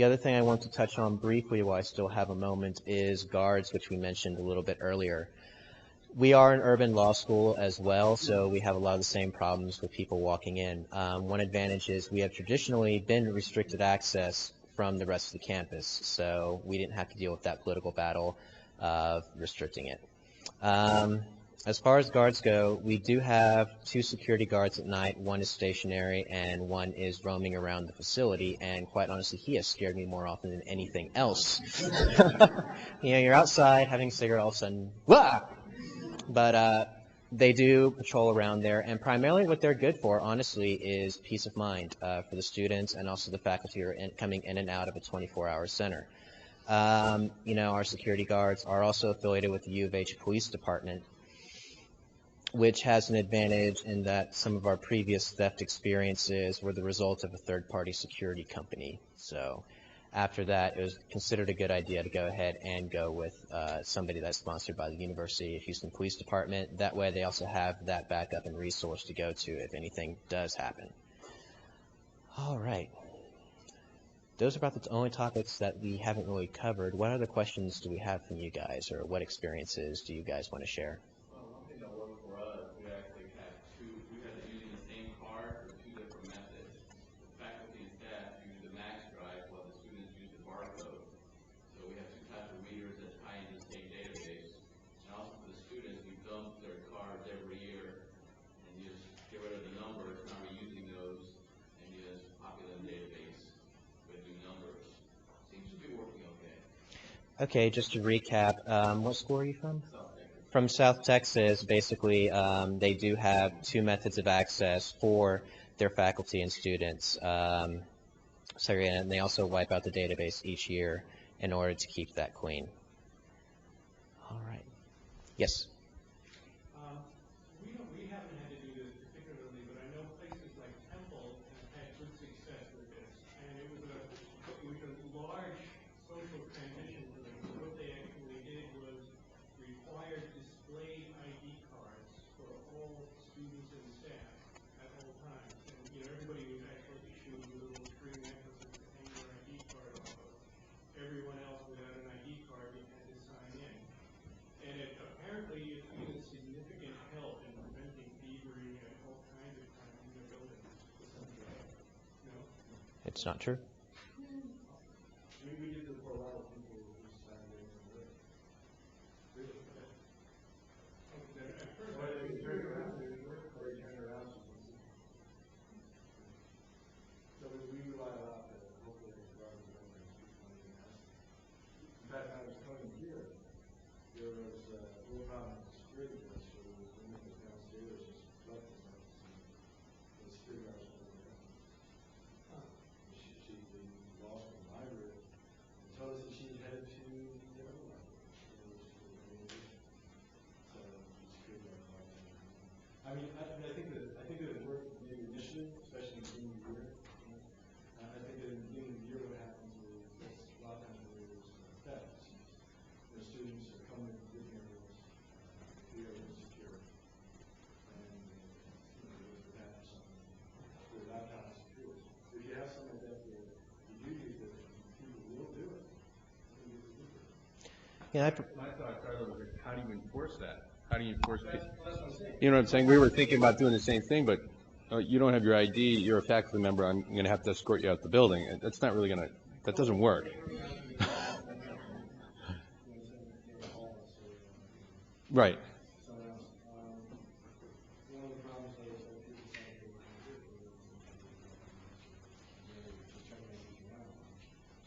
other thing I want to touch on briefly while I still have a moment is guards, which we mentioned a little bit earlier. We are an urban law school as well, so we have a lot of the same problems with people walking in. One advantage is we have traditionally been restricted access from the rest of the campus, so we didn't have to deal with that political battle of restricting it. As far as guards go, we do have 2 security guards at night. One is stationary and one is roaming around the facility, and quite honestly, he has scared me more often than anything else. You're outside having a cigarette, all of a sudden, wah! But they do patrol around there, and primarily what they're good for, honestly, is peace of mind for the students and also the faculty who are coming in and out of a 24-hour center. Our security guards are also affiliated with the U of H Police Department, which has an advantage in that some of our previous theft experiences were the result of a third-party security company. So after that, it was considered a good idea to go ahead and go with somebody that's sponsored by the University of Houston Police Department. That way they also have that backup and resource to go to if anything does happen. All right. Those are about the only topics that we haven't really covered. What other questions do we have from you guys, or what experiences do you guys want to share? Well, one thing that worked for us, we actually had we had using the same card for 2 different methods. The faculty and staff use the max drive while the students use the barcode. So we have 2 types of readers that tie into the same database. And also for the students, we dump their cards every year and you just get rid of the numbers, not reusing those, and you just populate the database with new numbers. Seems to be working okay. Okay, just to recap, what school are you from? South Texas. From South Texas. Basically, they do have 2 methods of access for their faculty and students. And they also wipe out the database each year in order to keep that clean. All right. Yes? We haven't had to do this particularly, but I know places like Temple have had good success with this. It's not true. We did it for a lot of people who decided they didn't live. Really? Okay. Then at first, or they turned around, so you can see. So we rely a lot that hopefully I can drive the residents before they ask them. In fact, when I was coming here, there was a real problem with the security guards, so there was women that downstairs just left us up to see the security guards were over there. She the law school library and told us that she was headed to the other library. So she was on vacation. So the security guard called her. I mean, I think that it worked maybe initially, especially in the beginning of the year. I think that in the beginning of the year, what happens is that's a lot of times where there's thefts. The students are coming in with cameras, they feel insecure, and there's a theft or something. Their laptops and tools. If you have something like that, you do use it, people will do it. I think it's different. Yeah, My thought, Carlo, was like, how do you enforce that? How do you enforce people? That's what I'm saying. You know what I'm saying? We were thinking about doing the same thing, but you don't have your ID, you're a faculty member, I'm going to have to escort you out the building. That's not really going to, that doesn't work. Right. Someone else. One of the problems was that people decided they were going to do it. They just trying to make these around.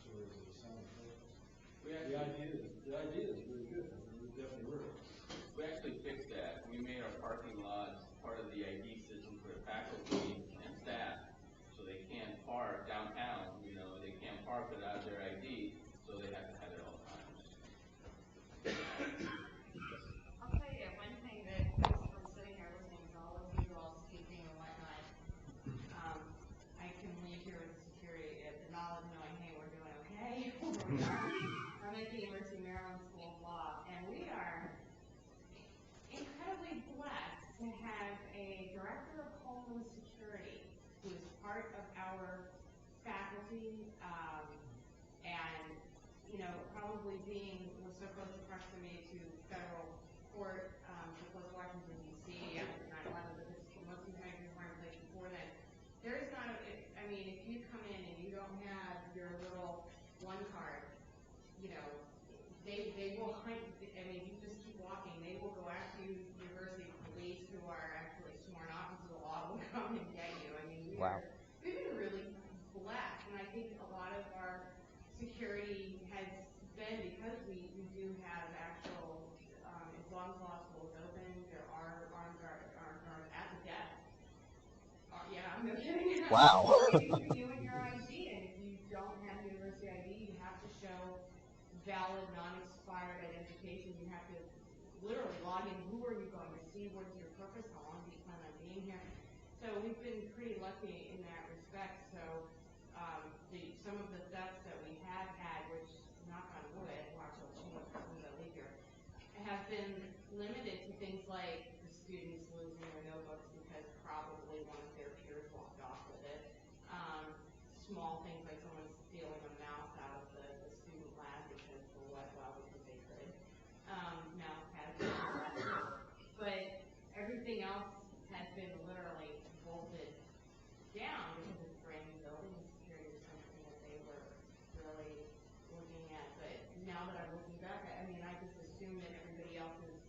So there's a sound purpose. The idea is really good. I mean, it definitely works. We actually fixed that. We made our parking lots part of the ID system for the faculty and staff, so they can't park downtown. They can't park without their ID, so they have to have it all times. I'll tell you one thing that just from sitting here listening to all of you all speaking and whatnot, I can leave here with security, the knowledge knowing, hey, we're doing okay. I'm at the University of Maryland School of Law, and we are incredibly blessed to have a director of Homeland Security who is part of our faculty, and probably was so close in proximity to federal court, so close to Washington D.C. after 9/11, but most of these measures were in place before then. There is not if you come in and you don't have your little one card, they will hunt. You just keep walking. They will go after you. University police, who are actually sworn officers of the law, will come and get you. We've been really blessed, and I think a lot of our security has been because we do have actual, as long as law school is open, there are armed guards at the desk. Yeah, I'm no kidding. Wow. Waiting for you and your ID, and if you don't have university ID, you have to show valid, non-expired identification. You have to literally log in. Who are you going to see? What's your purpose? How long do you plan on being here? So we've been pretty lucky in that respect. So some of the thefts that we have had, which, knock on wood, watch out as soon as I leave here, have been limited to things like the students losing their notebooks because probably one of their peers walked off with it. Small things like someone stealing a mouse out of the student lab because they could. Mouse pads, but everything else has been literally bolted down because it's a brand new building and security is something that they were really looking at. But now that I'm looking back, I just assumed that everybody else's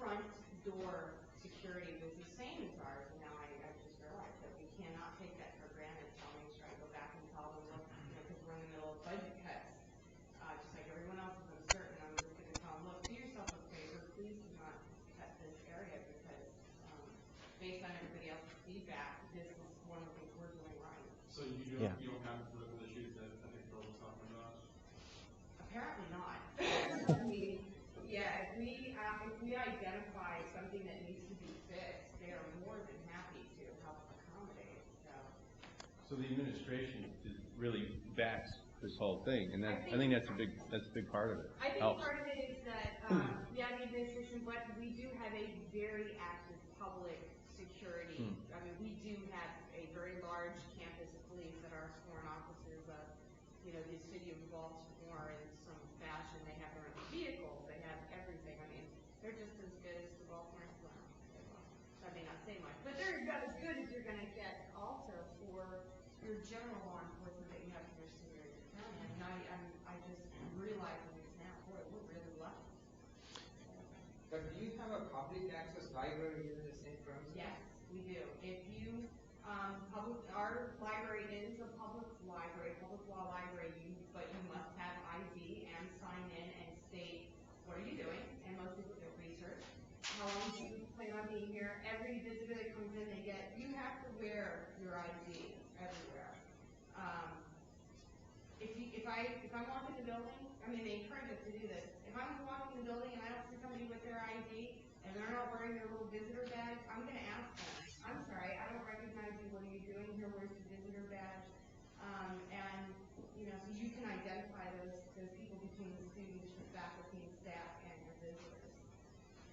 front door security was the same as ours, and now I just realized that we cannot take that for granted. So I'll make sure I go back and tell them, look, because we're in the middle of budget cuts, just like everyone else is uncertain. I'm just going to tell them, look, do yourself a favor, please do not cut this area because based on everybody else's feedback, this is one of the things we're doing right. So you don't have political issues that I think Phil was talking about? Apparently not. If we identify something that needs to be fixed, they are more than happy to help accommodate. So the administration is really backs this whole thing, and I think that's a big part of it. I think part of it is that the administration, but we do have a very active public security. We do have a very large campus police that are sworn officers of, the city of Baltimore in some fashion. They have their own vehicles. They have everything. They're just as good as the Baltimore Slam. I may not say much, but they're about as good as you're going to get also for your general law enforcement that you have in your city or your county. I mean, I just realizing this now. Boy, we're really lucky. But do you have a public access library in the same premises? Yes, we do. If you, our library is a public library, public law library, but you must have ID and sign in and state what are you doing, and most people do research. How long do you plan on being here? Every visitor that comes in, you have to wear your ID everywhere. If I'm walking the building, I mean, they encourage us to do this. If I'm walking the building and I don't see somebody with their ID and they're not wearing their little visitor badge, I'm going to ask them, I'm sorry, I don't recognize you. What are you doing here? Where's your visitor badge? And, so you can identify those people between the students, the faculty, and staff, and your visitors.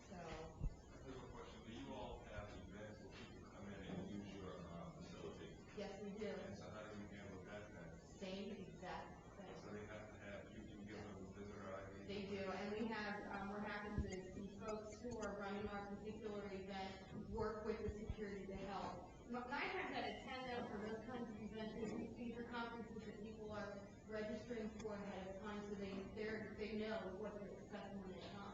So. There's a question. Do you all have events where people come in and use your facility? Yes, we do. And so how do you handle that then? Same exact thing. So they have to have, you can give them visitor ID? They do, and we have, what happens is the folks who are running our particular event work with the security to help. 9 times out of 10 though, for those kinds of events, these are conferences that people are registering for ahead of time, so they know what to expect when they come.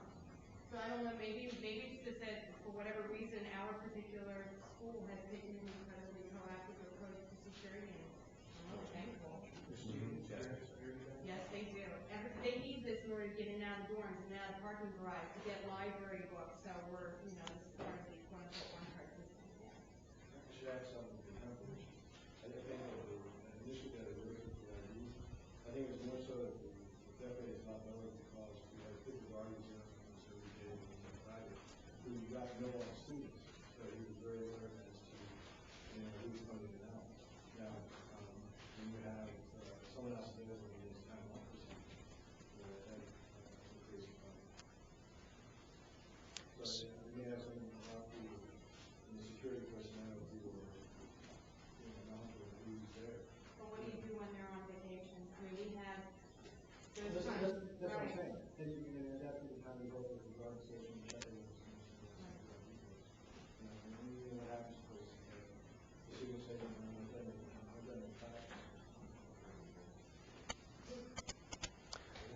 So I don't know, maybe it's just that for whatever reason, our particular school has taken an incredibly proactive approach to security, and I'm really thankful. Yes, they do. They need this in order to get in and out of dorms and out of parking garage to get library books. So we're, this is part of the quote-unquote one-card system. Yeah. I should add something to the numbers. I think that initially that it was with IDs. I think it's more so that the theft rate is not lower because we had 50 guardians in us and so we did private. Who you got to know all the students. So he was very alert as to who's coming in and out. Now, when you have someone else there that is kind of opposite, that increases the problem. So we may have something about the security personnel to monitor who's there. But what do you do when they're on vacation? I mean, we have those That's kinds of what I'm saying. And you can adapt to the time you go to the guard station and check it. Anything that happens to us, the students say, I've done the class.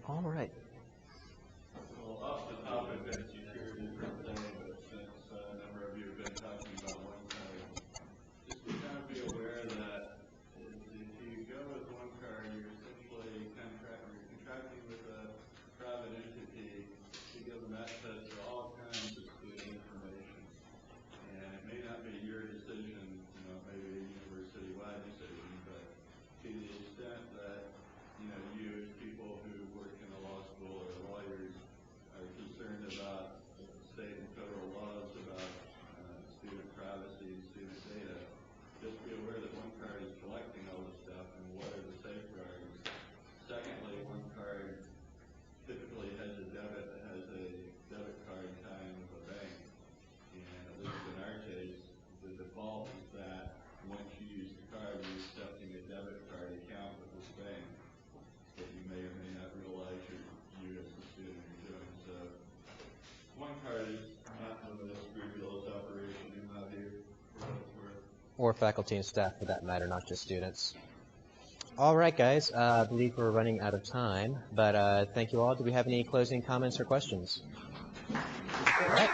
All right. Well, off the topic of security for a second, but since a number of you have been talking about one card, just to kind of be aware that if you go with one card, you're essentially contracting with a private entity to give them access to all kinds of student information. And it may not be your decision, maybe a university-wide decision, but to the extent that you as people who work in a law school or lawyers are concerned about state and federal laws about student privacy and student data, just be aware that one card is collecting all this stuff and what are the safeguards. Secondly, one card typically has a debit card tie-in with a bank. And at least in our case, the default is that once you use the card, you're accepting a debit card account with this bank that you may or may not realize you as a student are doing. So one card is not the most scrupulous operation in my view, for what it's worth. Or faculty and staff for that matter, not just students. All right, guys. I believe we're running out of time, but thank you all. Do we have any closing comments or questions? All right.